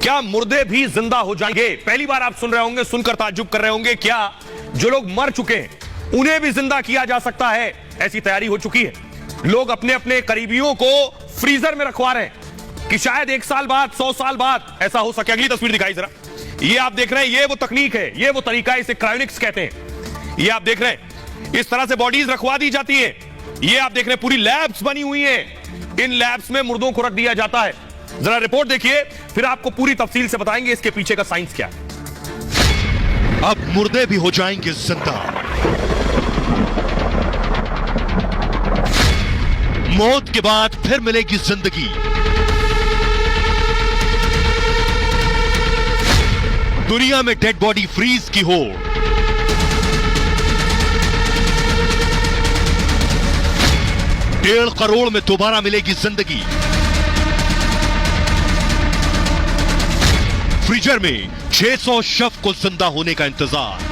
क्या मुर्दे भी जिंदा हो जाएंगे? पहली बार आप सुन रहे होंगे, सुनकर ताज्जुब कर रहे होंगे, क्या जो लोग मर चुके हैं उन्हें भी जिंदा किया जा सकता है? ऐसी तैयारी हो चुकी है। लोग अपने अपने करीबियों को फ्रीजर में रखवा रहे हैं कि शायद 1 साल बाद, 100 साल बाद ऐसा हो सके। अगली तस्वीर दिखाई जरा। ये आप देख रहे हैं, ये वो तकनीक है, ये वो तरीका है, इसे क्रायोनिक्स कहते हैं। ये आप देख रहे हैं, इस तरह से बॉडीज रखवा दी जाती है। ये आप देख रहे हैं, पूरी लैब्स बनी हुई हैं। इन लैब्स में मुर्दों को रख दिया जाता है। जरा रिपोर्ट देखिए, फिर आपको पूरी तफसील से बताएंगे इसके पीछे का साइंस क्या है। अब मुर्दे भी हो जाएंगे जिंदा। मौत के बाद फिर मिलेगी जिंदगी। दुनिया में डेड बॉडी फ्रीज की होड़। 1.5 करोड़ में दोबारा मिलेगी जिंदगी। फ्रीजर में 600 शव को जिंदा होने का इंतजार।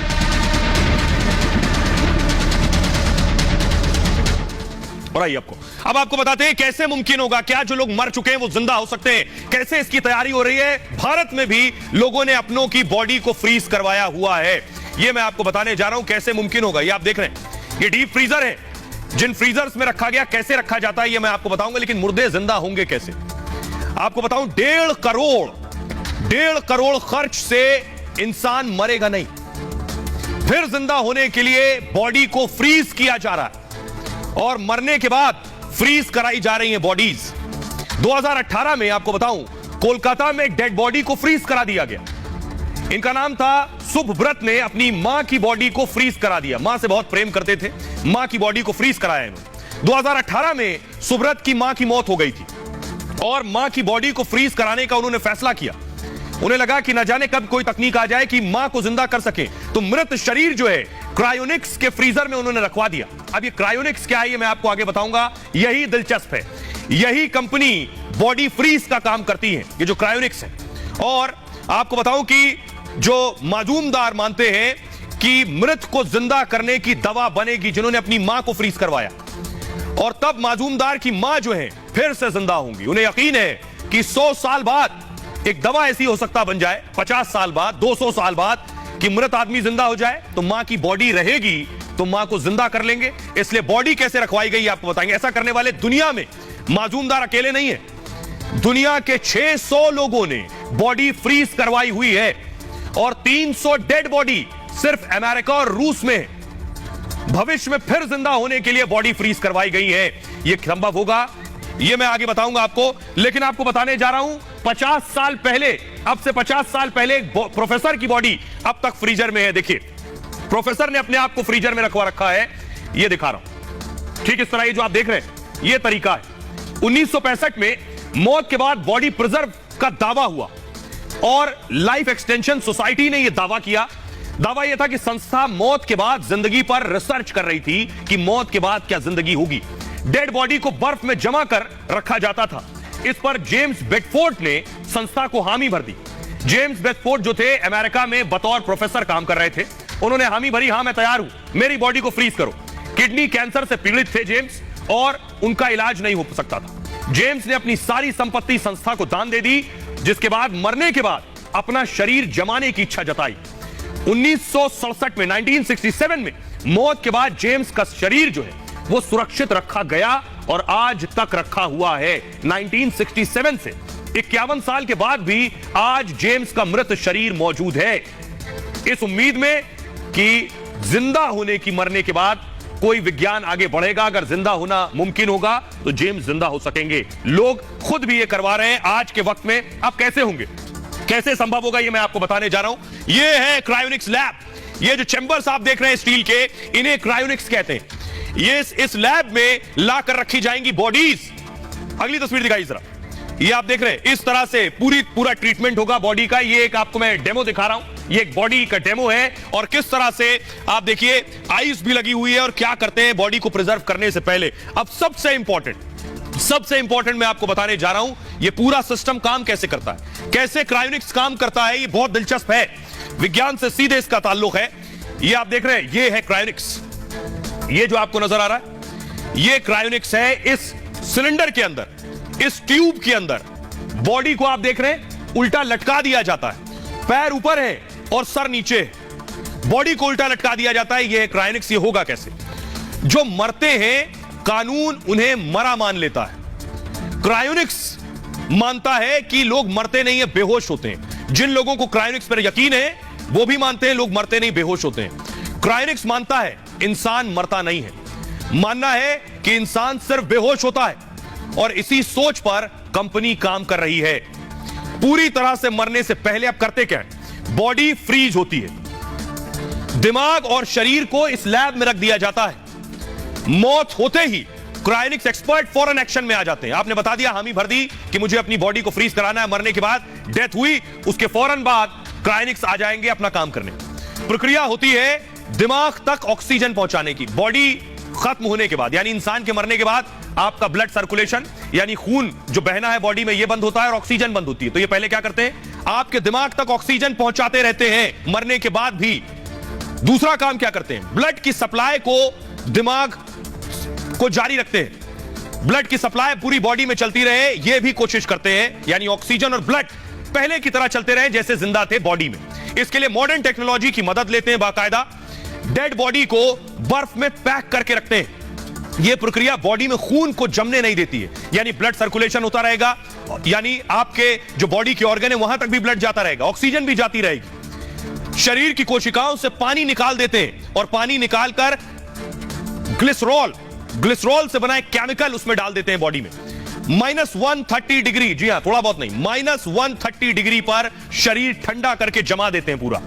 और आइए अब आपको बताते हैं कैसे मुमकिन होगा, क्या जो लोग मर चुके हैं वो जिंदा हो सकते हैं, कैसे इसकी तैयारी हो रही है। भारत में भी लोगों ने अपनों की बॉडी को फ्रीज करवाया हुआ है। ये मैं आपको बताने जा रहा हूं कैसे मुमकिन होगा। ये आप देख रहे हैं, ये डीप फ्रीजर है। जिन फ्रीजर्स में रखा गया, कैसे रखा जाता है ये मैं आपको बताऊंगा, लेकिन मुर्दे जिंदा होंगे कैसे आपको बताऊं। 1.5 करोड़ खर्च से इंसान मरेगा नहीं, फिर जिंदा होने के लिए बॉडी को फ्रीज किया जा रहा है और मरने के बाद फ्रीज कराई जा रही है बॉडीज। 2018 में आपको बताऊं, कोलकाता में एक डेड बॉडी को फ्रीज करा दिया गया। इनका नाम था सुभव्रत ने अपनी मां की बॉडी को फ्रीज करा दिया। मां से बहुत प्रेम करते थे, मां की बॉडी को फ्रीज कराया इन्होंने। 2018 में सुभव्रत की मां की मौत हो गई थी और मां की बॉडी को फ्रीज कराने का उन्होंने फैसला किया। उन्हें लगा कि न जाने कब कोई तकनीक आ जाए कि मां को जिंदा कर सके, तो मृत शरीर जो है क्रायोनिक्स के फ्रीजर में उन्होंने रखवा दिया। अब ये क्रायोनिक्स क्या है ये मैं आपको आगे बताऊंगा। यही दिलचस्प है, यही कंपनी बॉडी फ्रीज का काम करती है, ये जो क्रायोनिक्स है। और आपको बताऊं कि जो माजूमदार मानते हैं कि मृत को जिंदा करने की दवा बनेगी, जिन्होंने अपनी मां को फ्रीज करवाया, और तब माजूमदार की मां जो है फिर से जिंदा होंगी। उन्हें यकीन है कि 100 साल बाद एक दवा ऐसी हो सकता बन जाए, 50 साल बाद, 200 साल बाद, कि मृत आदमी जिंदा हो जाए तो मां की बॉडी रहेगी, तो मां को जिंदा कर लेंगे। इसलिए बॉडी कैसे रखवाई गई आपको बताएंगे। ऐसा करने वाले दुनिया में माजूमदार अकेले नहीं है, दुनिया के 600 लोगों ने बॉडी फ्रीज करवाई हुई है और 300 डेड बॉडी सिर्फ अमेरिका और रूस में भविष्य में फिर जिंदा होने के लिए बॉडी फ्रीज करवाई गई है। यह संभव होगा, यह मैं आगे बताऊंगा आपको, लेकिन आपको बताने जा रहा हूं 50 साल पहले, अब से 50 साल पहले एक प्रोफेसर की बॉडी अब तक फ्रीजर में है। देखिए, प्रोफेसर ने अपने आप को फ्रीजर में रखवा रखा है। यह दिखा रहा हूं, ठीक इस तरह ये जो आप देख रहे हैं यह तरीका है। 1965 में मौत के बाद बॉडी प्रिजर्व का दावा हुआ और लाइफ एक्सटेंशन सोसाइटी ने यह दावा किया। दावा यह था कि संस्था मौत के बाद जिंदगी पर रिसर्च कर रही थी कि मौत के बाद क्या जिंदगी होगी। डेड बॉडी को बर्फ में जमा कर रखा जाता था। इस पर जेम्स बेडफोर्ड ने संस्था को हामी भर दी। जेम्स बेडफोर्ड जो थे अमेरिका में बतौर प्रोफेसर काम कर रहे थे, उन्होंने हामी भरी, हां मैं तैयार हूं, मेरी बॉडी को फ्रीज करो। किडनी कैंसर से पीड़ित थे जेम्स और उनका इलाज नहीं हो सकता था। जेम्स ने अपनी सारी संपत्ति संस्था को दान दे दी, जिसके बाद मरने के बाद अपना शरीर जमाने की इच्छा जताई। 1967 में 1967 में मौत के बाद जेम्स का शरीर जो है वो सुरक्षित रखा गया और आज तक रखा हुआ है। 1967 से 51 साल के बाद भी आज जेम्स का मृत शरीर मौजूद है, इस उम्मीद में कि जिंदा होने की, मरने के बाद कोई विज्ञान आगे बढ़ेगा, अगर जिंदा होना मुमकिन होगा तो जेम्स जिंदा हो सकेंगे। लोग खुद भी ये करवा रहे हैं आज के वक्त में। अब कैसे होंगे, कैसे संभव होगा, ये मैं आपको बताने जा रहा हूं। ये है क्रायोनिक्स लैब। ये जो चैंबर्स आप देख रहे हैं स्टील के, इन्हें क्रायोनिक्स कहते हैं। ये इस लैब में लाकर रखी जाएंगी बॉडीज। अगली तस्वीर दिखाई जरा। ये आप देख रहे हैं, इस तरह से पूरा ट्रीटमेंट होगा बॉडी का। ये एक आपको मैं डेमो दिखा रहा हूं, ये एक बॉडी का डेमो है और किस तरह से आप देखिए आइस भी लगी हुई है और क्या करते हैं बॉडी को प्रिजर्व करने से पहले। अब सबसे इंपॉर्टेंट मैं आपको बताने जा रहा हूं, ये पूरा सिस्टम काम कैसे करता है, कैसे क्रायोनिक्स काम करता है। ये बहुत दिलचस्प है, विज्ञान से सीधे इसका ताल्लुक है। ये आप देख रहे हैं, ये है क्रायोनिक्स। ये जो आपको नजर आ रहा है ये क्रायोनिक्स है। इस सिलेंडर के अंदर, इस ट्यूब के अंदर बॉडी को आप देख रहे हैं उल्टा लटका दिया जाता है, पैर ऊपर है और सर नीचे है, बॉडी को उल्टा लटका दिया जाता है। यह क्रायोनिक्स। ये होगा कैसे? जो मरते हैं कानून उन्हें मरा मान लेता है। क्रायोनिक्स मानता है कि लोग मरते नहीं है, बेहोश होते हैं। जिन लोगों को क्रायोनिक्स पर यकीन है वो भी मानते हैं लोग मरते नहीं, बेहोश होते हैं। क्रायोनिक्स मानता है इंसान मरता नहीं है, मानना है कि इंसान सिर्फ बेहोश होता है, और इसी सोच पर कंपनी काम कर रही है। पूरी तरह से मरने से पहले अब करते क्या है? बॉडी फ्रीज होती है, दिमाग और शरीर को इस लैब में रख दिया जाता है। मौत होते ही क्रायोनिक्स एक्सपर्ट फौरन एक्शन में आ जाते हैं। आपने बता दिया, हामी भर दी कि मुझे अपनी बॉडी को फ्रीज कराना है, मरने के बाद डेथ हुई, उसके फौरन बाद क्रायोनिक्स आ जाएंगे अपना काम करने। प्रक्रिया होती है दिमाग तक ऑक्सीजन पहुंचाने की। बॉडी खत्म होने के बाद, यानी इंसान के मरने के बाद, आपका ब्लड सर्कुलेशन यानी खून जो बहना है बॉडी में, यह बंद होता है और ऑक्सीजन बंद होती है। तो ये पहले क्या करते हैं? आपके दिमाग तक ऑक्सीजन पहुंचाते रहते हैं मरने के बाद भी। दूसरा काम क्या करते हैं? ब्लड की सप्लाई को दिमाग को जारी रखते हैं, ब्लड की सप्लाई पूरी बॉडी में चलती रहे, यह भी कोशिश करते हैं, यानी ऑक्सीजन और ब्लड पहले की तरह चलते रहे जैसे जिंदा थे बॉडी में। इसके लिए मॉडर्न टेक्नोलॉजी की मदद लेते हैं। बाकायदा डेड बॉडी को बर्फ में पैक करके रखते हैं। यह प्रक्रिया बॉडी में खून को जमने नहीं देती है, यानी ब्लड सर्कुलेशन होता रहेगा, यानी आपके जो बॉडी के ऑर्गन है वहां तक भी ब्लड जाता रहेगा, ऑक्सीजन भी जाती रहेगी। शरीर की कोशिकाओं से पानी निकाल देते हैं और पानी निकालकर ग्लिसरॉल से बना एक केमिकल उसमें डाल देते हैं बॉडी में। -130 डिग्री, जी हां, थोड़ा बहुत नहीं, -130 डिग्री पर शरीर ठंडा करके जमा देते हैं पूरा।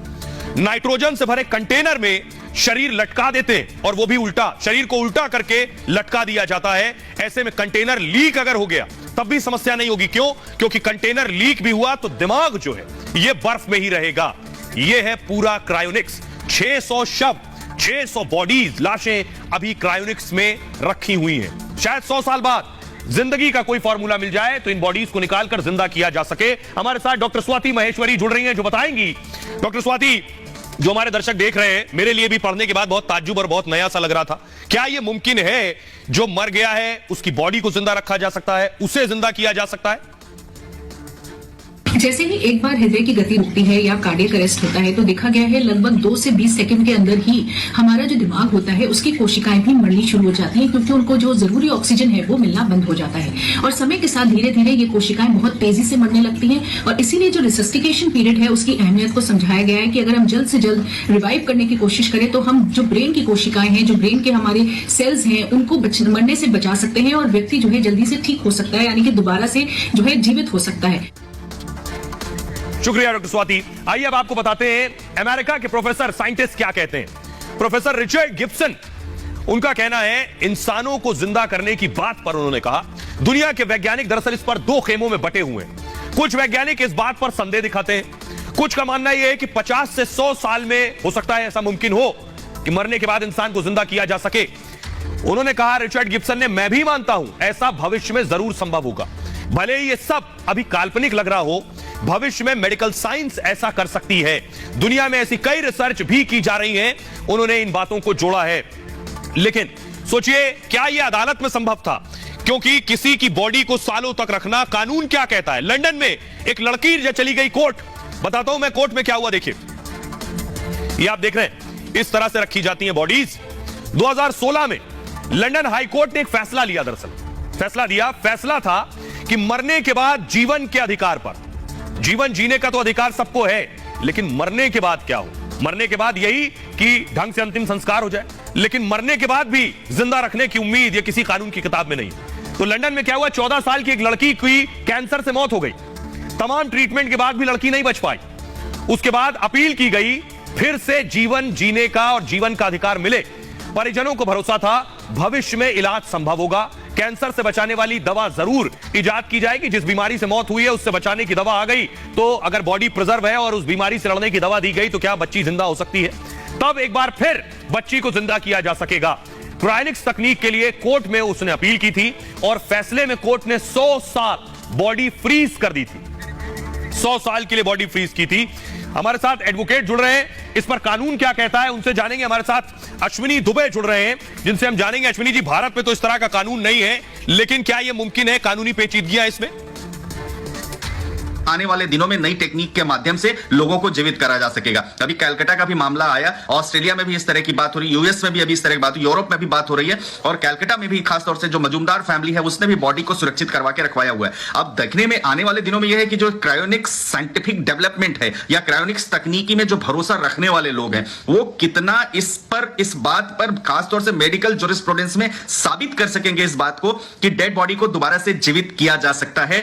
नाइट्रोजन से भरे कंटेनर में शरीर लटका देते हैं, और वो भी उल्टा, शरीर को उल्टा करके लटका दिया जाता है। ऐसे में कंटेनर लीक अगर हो गया तब भी समस्या नहीं होगी। क्यों? क्योंकि कंटेनर लीक भी हुआ तो दिमाग जो है ये बर्फ में ही रहेगा। यह है पूरा क्रायोनिक्स। 600 शव, 600 बॉडीज, लाशें अभी क्रायोनिक्स में रखी हुई हैं। शायद 100 साल बाद जिंदगी का कोई फॉर्मूला मिल जाए तो इन बॉडीज को निकालकर जिंदा किया जा सके। हमारे साथ डॉक्टर स्वाति महेश्वरी जुड़ रही हैं जो बताएंगी। डॉक्टर स्वाति, जो हमारे दर्शक देख रहे हैं, मेरे लिए भी पढ़ने के बाद बहुत ताज्जुब और बहुत नया सा लग रहा था, क्या यह मुमकिन है जो मर गया है उसकी बॉडी को जिंदा रखा जा सकता है, उसे जिंदा किया जा सकता है? जैसे ही एक बार हृदय की गति रुकती है या कार्डियक अरेस्ट होता है तो देखा गया है लगभग 2 से 20 सेकंड के अंदर ही हमारा जो दिमाग होता है उसकी कोशिकाएं भी मरनी शुरू हो जाती हैं, क्योंकि उनको जो जरूरी ऑक्सीजन है वो मिलना बंद हो जाता है। और समय के साथ धीरे धीरे ये कोशिकाएं बहुत तेजी से मरने लगती हैं, और इसीलिए जो रिसस्टिकेशन पीरियड है उसकी अहमियत को समझाया गया है कि अगर हम जल्द से जल्द रिवाइव करने की कोशिश करें तो हम जो ब्रेन की कोशिकाएं हैं, जो ब्रेन के हमारे सेल्स हैं, उनको मरने से बचा सकते हैं और व्यक्ति जो है जल्दी से ठीक हो सकता है, यानी कि दोबारा से जो है जीवित हो सकता है। शुक्रिया डॉक्टर स्वाति। आइए अब आपको बताते हैं अमेरिका के प्रोफेसर, साइंटिस्ट क्या कहते हैं। प्रोफेसर रिचर्ड गिब्सन, उनका कहना है इंसानों को जिंदा करने की बात पर उन्होंने कहा दुनिया के वैज्ञानिक दरअसल इस पर 2 खेमों में बटे हुए हैं। कुछ वैज्ञानिक इस बात पर संदेह दिखाते हैं, कुछ का मानना यह है कि 50 से 100 साल में हो सकता है ऐसा मुमकिन हो कि मरने के बाद इंसान को जिंदा किया जा सके। उन्होंने कहा, रिचर्ड गिब्सन ने, मैं भी मानता हूं ऐसा भविष्य में जरूर संभव होगा। भले ही ये सब अभी काल्पनिक लग रहा हो, भविष्य में मेडिकल साइंस ऐसा कर सकती है। दुनिया में ऐसी कई रिसर्च भी की जा रही हैं, उन्होंने इन बातों को जोड़ा है। लेकिन सोचिए, क्या यह अदालत में संभव था? क्योंकि किसी की बॉडी को सालों तक रखना, कानून क्या कहता है? लंदन में एक लड़की जो चली गई कोर्ट, बताता हूं मैं कोर्ट में क्या हुआ, देखिए। ये आप देख रहे हैं, इस तरह से रखी जाती हैं बॉडीज। 2016 में लंदन हाई कोर्ट ने एक फैसला लिया, दरअसल फैसला था कि मरने के बाद जीवन के अधिकार पर, जीवन जीने का तो अधिकार सबको है, लेकिन मरने के बाद क्या हो? मरने के बाद यही कि ढंग से अंतिम संस्कार हो जाए, लेकिन मरने के बाद भी जिंदा रखने की उम्मीद ये किसी कानून की किताब में नहीं। तो लंदन में क्या हुआ, 14 साल की एक लड़की की कैंसर से मौत हो गई। तमाम ट्रीटमेंट के बाद भी लड़की नहीं बच पाई। उसके बाद अपील की गई, फिर से जीवन जीने का और जीवन का अधिकार मिले। परिजनों को भरोसा था भविष्य में इलाज संभव होगा, कैंसर से बचाने वाली दवा जरूर इजाद की जाएगी। जिस बीमारी से मौत हुई है उससे बचाने की दवा आ गई, तो अगर बॉडी प्रिजर्व है और उस बीमारी से लड़ने की दवा दी गई तो क्या बच्ची जिंदा हो सकती है? तब एक बार फिर बच्ची को जिंदा किया जा सकेगा। क्रायोनिक्स तकनीक के लिए कोर्ट में उसने अपील की थी और फैसले में कोर्ट ने 100 साल बॉडी फ्रीज कर दी थी। 100 साल के लिए बॉडी फ्रीज की थी। हमारे साथ एडवोकेट जुड़ रहे हैं, इस पर कानून क्या कहता है उनसे जानेंगे। हमारे साथ अश्विनी दुबे जुड़ रहे हैं, जिनसे हम जानेंगे। अश्विनी जी, भारत में तो इस तरह का कानून नहीं है, लेकिन क्या यह मुमकिन है? कानूनी पेचीदगियां इसमें? आने वाले दिनों में नई टेक्निक के माध्यम से लोगों को जीवित करा जा सकेगा। अभी कैलकाटा का भी मामला आया, ऑस्ट्रेलिया में भी इस तरह की बात हो रही है, यूएस में भी अभी इस तरह की बात, यूरोप में भी बात हो रही है, और कैलकाटा में भी खासतौर से जो मजूमदार फैमिली है उसने भी बॉडी को सुरक्षित करवा के रखवाया हुआ है। अब देखने में आने वाले दिनों में यह है कि जो क्रायोनिक्स साइंटिफिक डेवलपमेंट है या क्रायोनिक्स तकनीकी में जो भरोसा रखने वाले लोग हैं वो कितना इस बात पर खासतौर से मेडिकल ज्यूरिस्प्रूडेंस में साबित कर सकेंगे इस बात को कि डेड बॉडी को दोबारा से जीवित किया जा सकता है।